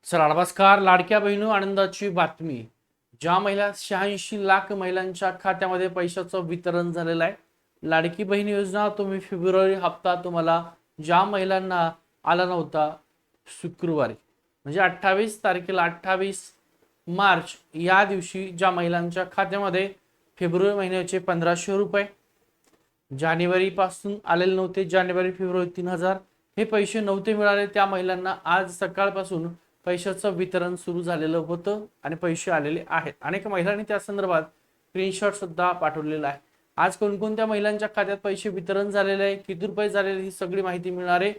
चला नमस्कार. लाडक्या बहिणी आनंदाची बातमी. ज्या महिला 86 लाख महिलांच्या खात्यामध्ये पैशाचं वितरण झालेलं आहे. लाडकी बहीण योजना तुम्ही फेब्रुवारी हप्ता तुम्हाला ज्या महिलांना आला नव्हता शुक्रवारी म्हणजे 28 तारखेला 28 मार्च या दिवशी ज्या महिलांच्या खात्यामध्ये फेब्रुवारी महिन्याचे 1500 रुपये जानेवारी पासून आलेले नव्हते, जानेवारी फेब्रुवारी 3000 हे पैसे नव्हते मिळाले, त्या महिलांना आज सकाळपासून पैशाचं वितरण सुरू झालेलं होतं आणि पैसे आलेले आहेत. अनेक महिलांनी त्या संदर्भात स्क्रीनशॉट सुद्धा पाठवलेला आहे. आज कोणकोणत्या महिलांच्या खात्यात पैसे वितरण झालेले आहे, किती रुपये झालेले, ही सगळी माहिती मिळणारे,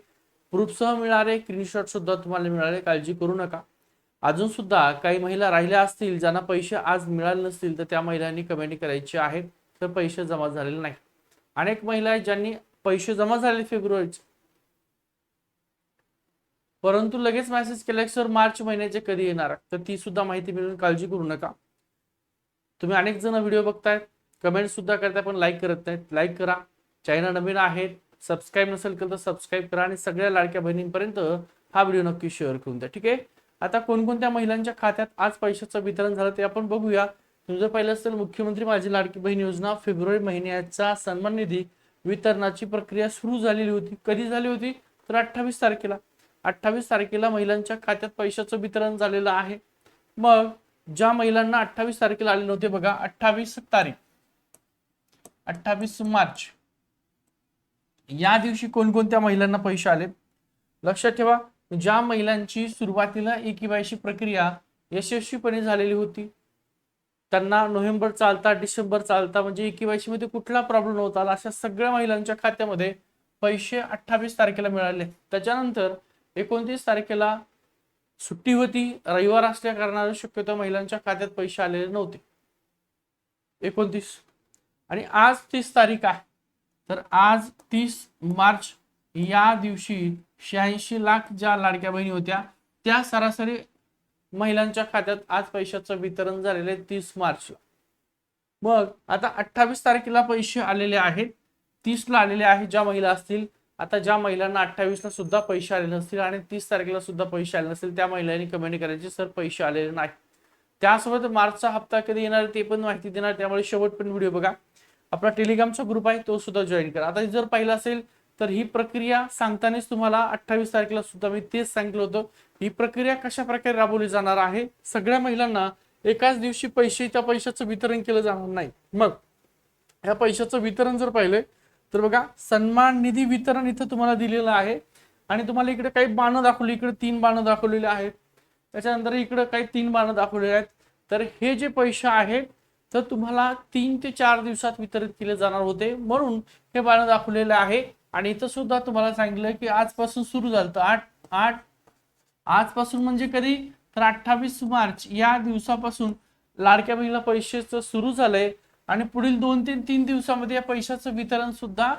प्रूफसह मिळणारे, स्क्रीनशॉट सुद्धा तुम्हाला मिळाले. काळजी करू नका. अजून सुद्धा काही महिला राहिल्या असतील ज्यांना पैसे आज मिळाले नसतील तर त्या महिलांनी कमेंट करायची आहेत तर पैसे जमा झालेले नाही. अनेक महिला आहेत ज्यांनी पैसे जमा झाले फेब्रुवारीचे, परंतु लगेच मेसेज केला सर मार्च महिन्याचे कधी येणार, तर ती सुद्धा माहिती मिळून काळजी करू नका. तुम्ही अनेक जण व्हिडिओ बघतायत, कमेंट सुद्धा करताय पण लाईक करत नाहीत. लाईक करा. चॅनल नवीन आहेत, सबस्क्राईब नसेल केलं तर सबस्क्राईब करा आणि सगळ्या लाडक्या बहिणींपर्यंत हा व्हिडिओ नक्की शेअर करून द्या. ठीक आहे. आता कोणकोणत्या महिलांच्या खात्यात आज पैशाचं वितरण झालं ते आपण बघूया. तुम्ही जर पाहिलं असेल, मुख्यमंत्री माझी लाडकी बहीण योजना फेब्रुवारी महिन्याचा सन्मान निधी वितरणाची प्रक्रिया सुरू झालेली होती. कधी झाली होती तर 28 तारखेला. 28 तारखेला महिलांच्या खात्यात पैशाचं वितरण झालेलं आहे. मग ज्या महिलांना 28 तारखेला आले नव्हते बघा, 28 तारीख 28 मार्च या दिवशी कोणकोणत्या महिलांना पैसे आले लक्षात ठेवा. ज्या महिलांची सुरुवातीला ई-केवायसी प्रक्रिया यशस्वीपणे झालेली होती, त्यांना नोव्हेंबर चालता डिसेंबर चालता म्हणजे ई-केवायसी मध्ये कुठला प्रॉब्लेम नव्हता, अशा सगळ्या महिलांच्या खात्यामध्ये पैसे 28 तारखेला मिळाले. त्याच्यानंतर 29 तारखेला सुट्टी होती, रविवार असल्या कारणाने शक्यतो महिलांच्या खात्यात पैसे आलेले नव्हते. 29 आणि आज 30 तारीख आहे, तर आज 30 मार्च या दिवशी 86 लाख ज्या लाडक्या बहिणी होत्या त्या सरासरी महिलांच्या खात्यात आज पैशाचं वितरण झालेले 30 मार्चला. मग आता 28 तारखेला पैसे आलेले आहेत, 30 ला आलेले आहेत ज्या महिला असतील. आता ज्या महिलांना 28 ला सुद्धा पैसे आलेले नसतील आणि 30 तारखेला सुद्धा पैसे आले नसतील त्या महिलांनी कमेंट करायची सर पैसे आलेले नाही. त्यासोबत मार्चचा हप्ता कधी येणार ते पण माहिती देणार, त्यामुळे शेवट पण व्हिडिओ बघा. आपला टेलिग्रामचा ग्रुप आहे तो सुद्धा जॉईन करा. आता जर पाहिलं असेल तर ही प्रक्रिया सांगतानाच तुम्हाला 28 तारखेला सुद्धा मी तेच सांगितलं होतं. ही प्रक्रिया कशा प्रकारे राबवली जाणार आहे, सगळ्या महिलांना एकाच दिवशी त्या पैशाचं वितरण केलं जाणार नाही. मग या पैशाचं वितरण जर पाहिलं तर बघा, सन्मान निधी वितरण इथं तुम्हाला दिलेलं आहे आणि तुम्हाला इकडे काही बाणं दाखवली, इकडे 3 बाणं दाखवलेले आहेत, त्याच्यानंतर इकडे काही 3 बाणं दाखवलेले आहेत. तर हे जे पैसे आहेत तर तुम्हाला 3 ते 4 दिवसात वितरित केले जाणार होते, म्हणून हे बाणं दाखवलेले आहे. आणि इथं सुद्धा तुम्हाला सांगितलं की आजपासून सुरू झालं. 8 आजपासून म्हणजे कधी तर 28 मार्च या दिवसापासून लाडक्या बहिणीला पैशाचं सुरू झालंय आणि पुढील 2 ते 3 दिवसामध्ये या पैशाचं वितरण सुद्धा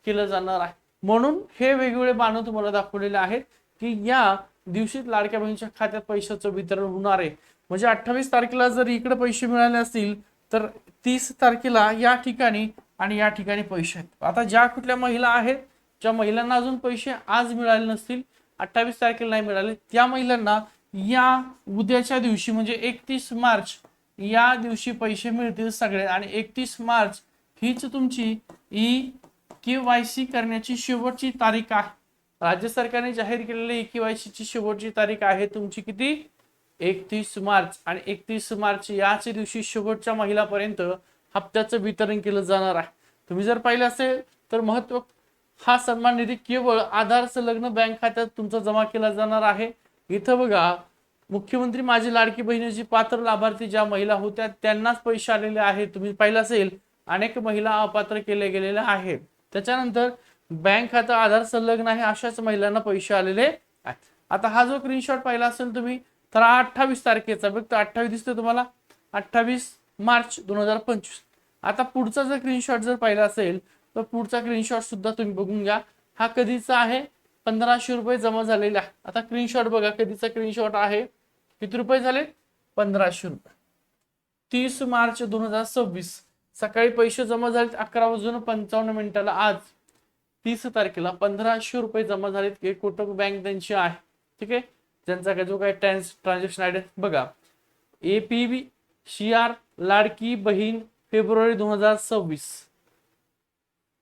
केलं जाणार आहे. म्हणून हे वेगवेगळे बाणं तुम्हाला दाखवलेले आहेत की या दिवशी लाडक्या बहिणीच्या खात्यात पैशाचं वितरण होणार आहे. म्हणजे 28 तारखेला जर इकडे पैसे मिळाले असतील तर 30 तारखेला या ठिकाणी आणि या ठिकाणी पैसे आहेत. आता ज्या कुठल्या महिला आहेत ज्या महिलांना अजून पैसे आज मिळाले नसतील, 28 तारखेला नाही मिळाले, त्या महिलांना या उद्याच्या दिवशी म्हणजे 31 मार्च या दिवशी पैसे मिळतील सगळे. आणि 31 मार्च हीच तुमची ई-केवायसी करण्याची शेवटची तारीख आहे. राज्य सरकारने जाहीर केलेली ई-केवायसी ची शेवटची तारीख आहे तुमची किती, 31 मार्च. आणि 31 मार्च याच दिवशी शेवटच्या महिलापर्यंत हप्त्याचं वितरण केलं जाणार आहे. तुम्ही जर पाहिलं असेल तर महत्व हा सन्मान निधी केवळ आधार संलग्न बँक खात्यात तुमचा जमा केला जाणार आहे. इथं बघा, मुख्यमंत्री माझी लाडकी बहिणीची पात्र लाभार्थी ज्या महिला होत्या त्यांनाच पैसे आलेले आहेत. तुम्ही पाहिलं असेल अनेक महिला अपात्र केले गेलेल्या आहेत. त्याच्यानंतर बँक खातं आधार संलग्न आहे अशाच महिलांना पैसे आलेले आहेत. आता हा जो स्क्रीनशॉट पाहिला असेल तुम्ही तर 28 तारखेचा फक्त 28 दिसतोय तुम्हाला, 28 मार्च 2025. आता पुढचा जर स्क्रीनशॉट जर पाहिला असेल तर पुढचा स्क्रीनशॉट सुद्धा तुम्ही बघून घ्या. हा कधीचा आहे, 1500 रुपये जमा झालेले आहे. आता स्क्रीनशॉट बघा, कधीचा स्क्रीनशॉट आहे, किती रुपये झाले, 1500 रुपये. 30 मार्च 2026 सकाळी पैसे जमा झालेत 11:55 आज 30 तारखेला 1500 रुपये जमा झालेत. कोटक बँक त्यांची आहे. ठीक आहे. ज्यांचा काय जो काय ट्रान्झॅक्शन आयडी बघा, APB CR Ladki Bahin February 2026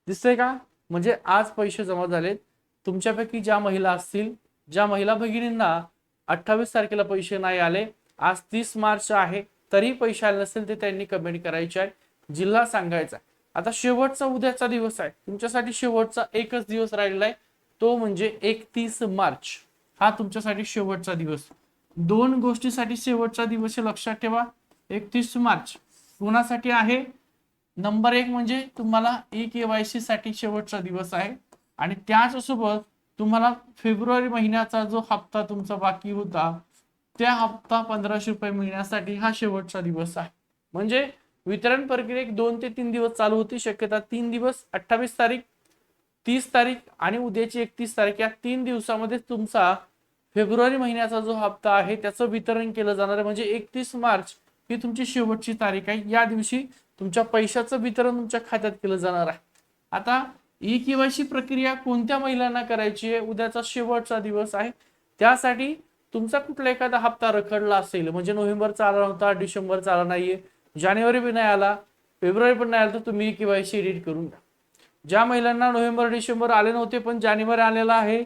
दिसतंय का? म्हणजे आज पैसे जमा झालेत. तुमच्यापैकी ज्या महिला असतील, ज्या महिला भगिनींना 28 तारखेला पैसे नाही आले, आज 30 मार्च आहे तरी पैसे आले नसेल ते त्यांनी कमेंट करायचे आहे, जिल्हा सांगायचा. आता शेवटचा उद्याचा दिवस आहे तुमच्यासाठी, शेवटचा एकच दिवस राहिलेला आहे, तो म्हणजे 31 मार्च. हा तुमच्यासाठी शेवटचा दिवस. दोन गोष्टीसाठी शेवटचा दिवस हे लक्षात ठेवा. 31 मार्च कोणासाठी आहे? नंबर 1 म्हणजे तुम्हाला KYC साठी शेवटचा दिवस आहे, आणि त्याच सोबत तुम्हाला फेब्रुवारी महिन्याचा जो हप्ता तुमचा बाकी होता त्या हप्ता 1500 रुपये मिळण्यासाठी हा शेवटचा दिवस आहे. म्हणजे वितरण प्रक्रिया 2 ते 3 दिवस चालू होती, शक्यता 3 दिवस, 28 तारीख, 30 तारीख आणि उद्याची 31 तारीख, या 3 दिवसामध्ये तुमचा फेब्रुवारी महिन्याचा जो हप्ता आहे त्याचं वितरण केलं जाणार आहे. म्हणजे 31 मार्च ही तुमची शेवटची तारीख आहे. या दिवशी तुमच्या पैशाचं वितरण तुमच्या खात्यात केलं जाणार आहे. आता KYC प्रक्रिया कोणत्या महिलांना करायची आहे? उद्याचा शेवटचा दिवस आहे. त्यासाठी तुमचा कुठला एखादा हप्ता रखडला असेल, म्हणजे नोव्हेंबरचा आला नव्हता, डिसेंबरचा आला नाहीये, जानेवारी पण नाही आला, फेब्रुवारी पण नाही आला, तर तुम्ही KYC एडिट करून द्या. ज्या महिलांना नोव्हेंबर डिसेंबर आले नव्हते पण जानेवारी आलेला आहे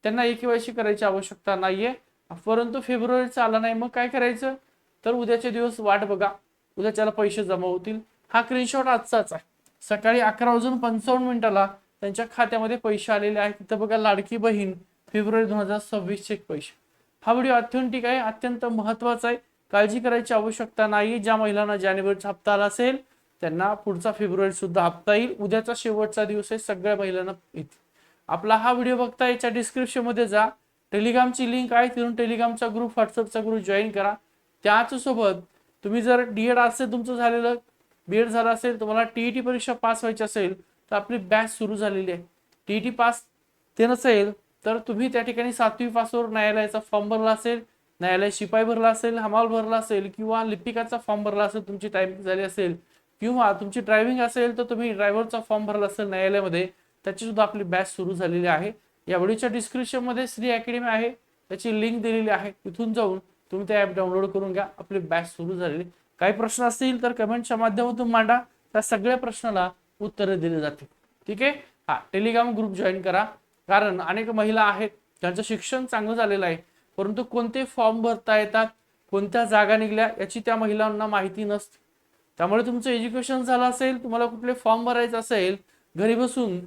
त्यांना KYC करायची आवश्यकता नाहीये, परंतु फेब्रुवारीचा आला नाही, मग काय करायचं? तर उद्याचे दिवस वाट बघा, उद्याच्याला पैसे जमा होतील. हा स्क्रीनशॉट आजचाच आहे. सकाळी 11:55 त्यांच्या खात्यामध्ये पैसे आलेले आहेत. तिथं बघा, लाडकी बहीण फेब्रुवारी 2026 चे पैसे. हा व्हिडिओ ऑथेंटिक आहे, अत्यंत महत्वाचा आहे, काळजी करायची आवश्यकता नाही. ज्या महिलांना जानेवारीचा हप्ता आला असेल त्यांना पुढचा फेब्रुवारी सुद्धा हप्ता येईल. उद्याचा शेवटचा दिवस आहे, सगळ्या महिलांना येतील. आपला हा व्हिडिओ बघता याच्या डिस्क्रिप्शन मध्ये जा, टेलिग्रामची लिंक आहे, तिथून टेलिग्रामचा ग्रुप, व्हॉट्सअपचा ग्रुप जॉईन करा. त्याच सोबत तुम्ही जर DED असेल तुमचं झालेलं, BEd झालं असेल, तुम्हाला TET परीक्षा पास व्हायची असेल तर आपली बॅच सुरू झालेली आहे. TET पास ते नसेल तर तुम्ही त्या ठिकाणी 7वी पासवर न्यायालयाचा फॉर्म भरला असेल, न्यायालय शिपाई भरला असेल, हमाल भरला असेल, किंवा लिपिकाचा फॉर्म भरला असेल, तुमची टायपिंग झाली असेल, किंवा तुमची ड्रायव्हिंग असेल तर तुम्ही ड्रायव्हरचा फॉर्म भरला असेल न्यायालयामध्ये, त्याची सुद्धा आपली बॅच सुरू झालेली आहे. या व्हिडिओच्या डिस्क्रिप्शन मध्ये श्री अकॅडमी आहे, त्याची लिंक दिलेली आहे, तिथून जाऊन तुम्ही ते ऍप डाउनलोड करून घ्या. आपली बॅच सुरू झालेली. काही प्रश्न असतील तर कमेंटच्या माध्यमातून मांडा, त्या सगळ्या प्रश्नाला उत्तरे दिली जातील. ठीक आहे. हा टेलिग्राम ग्रुप जॉईन करा, कारण अनेक महिला आहेत त्यांचं शिक्षण चांगलं झालेलं आहे परंतु कोणते फॉर्म भरता येतात, कोणत्या जागा निघल्या याची त्या महिलांना माहिती नसते. त्यामुळे तुमचं एज्युकेशन झालं असेल, तुम्हाला कुठले फॉर्म भरायचे असेल घरी बसून,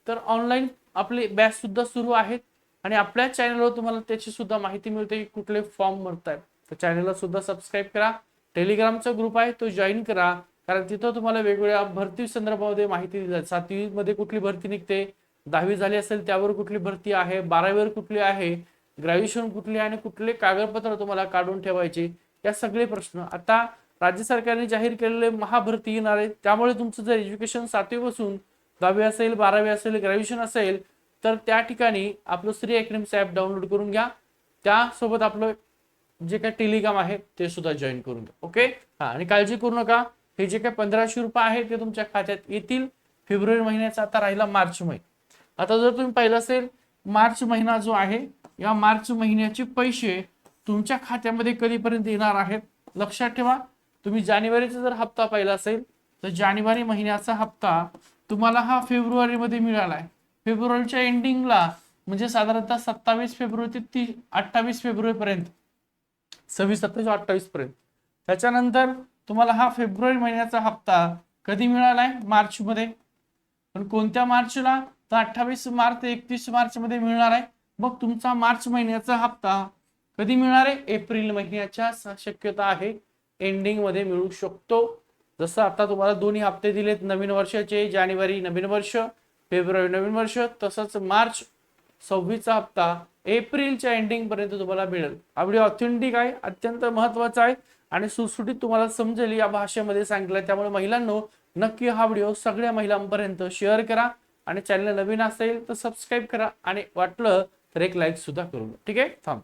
तर ऑनलाईन आपले बॅच सुद्धा सुरू आहेत, आणि आपल्या चॅनलवर तुम्हाला त्याची सुद्धा माहिती मिळते की कुठले फॉर्म भरतायत. तर चॅनलला सुद्धा सबस्क्राईब करा, टेलिग्रामचा ग्रुप आहे तो जॉईन करा, कारण तिथं तुम्हाला वेगवेगळ्या भरती संदर्भामध्ये माहिती दिली जाते. 7वी मध्ये कुठली भरती निघते, 10वी झाली असेल त्यावर कुठली भरती आहे, 12वीवर कुठली आहे, ग्रॅज्युएशन कुठली आहे, आणि कुठले कागदपत्र तुम्हाला काढून ठेवायचे, या सगळे प्रश्न. आता राज्य सरकारने जाहीर केलेले महाभरती येणार आहे, त्यामुळे तुमचं जर एज्युकेशन 7वी पासून 10वी असेल, 12वी असेल, ग्रॅज्युएशन असेल, तर त्या ठिकाणी आपलं श्री अकॅडमीचं ॲप डाउनलोड करून घ्या. त्यासोबत आपलं जे काही टेलिग्राम आहे ते सुद्धा जॉईन करून घ्या. ओके. हा, आणि काळजी करू नका, हे जे काही 1500 रुपये आहे ते तुमच्या खात्यात येतील. फेब्रुवारी महिन्याचा आता राहिला मार्च महिना. आता जर तुम्ही पाहिलं असेल, मार्च महिना जो आहे, या मार्च महिन्याचे पैसे तुमच्या खात्यामध्ये कधीपर्यंत येणार आहेत लक्षात ठेवा. तुम्ही जानेवारीचा जर हप्ता पाहिला असेल तर जानेवारी महिन्याचा हप्ता तुम्हाला हा फेब्रुवारी मध्ये मिळालाय. फेब्रुवारीच्या एंडिंगला, म्हणजे साधारणतः 27 फेब्रुवारी ते 28 फेब्रुवारी पर्यंत, 26, 27, 28 पर्यंत. त्याच्यानंतर तुम्हाला हा फेब्रुवारी महिन्याचा हप्ता कधी मिळालाय? मार्च मध्ये. पण कोणत्या मार्चला? तर 28 मार्च ते 31 मार्च मध्ये मिळणार आहे. मग तुमचा मार्च महिन्याचा हप्ता कधी मिळणार आहे? एप्रिल महिन्याच्या शक्यता आहे, एंडिंग मध्ये मिळू शकतो. जसं आता तुम्हाला दोन्ही हप्ते दिलेत नवीन वर्षाचे, जानेवारी नवीन वर्ष, फेब्रुवारी नवीन वर्ष, तसंच मार्च 26 चा हप्ता एप्रिलच्या एंडिंग पर्यंत तुम्हाला मिळेल. हा व्हिडिओ ऑथेंटिक आहे, अत्यंत महत्वाचा आहे, आणि सुटसुटीत तुम्हाला समजेल या भाषेमध्ये सांगितलं. त्यामुळे महिलांनो, नक्की हा व्हिडिओ सगळ्या महिलांपर्यंत शेअर करा, आणि चॅनल नवीन असेल तर सबस्क्राईब करा, आणि वाटलं तर एक लाईक सुद्धा करून. ठीक आहे. थांब.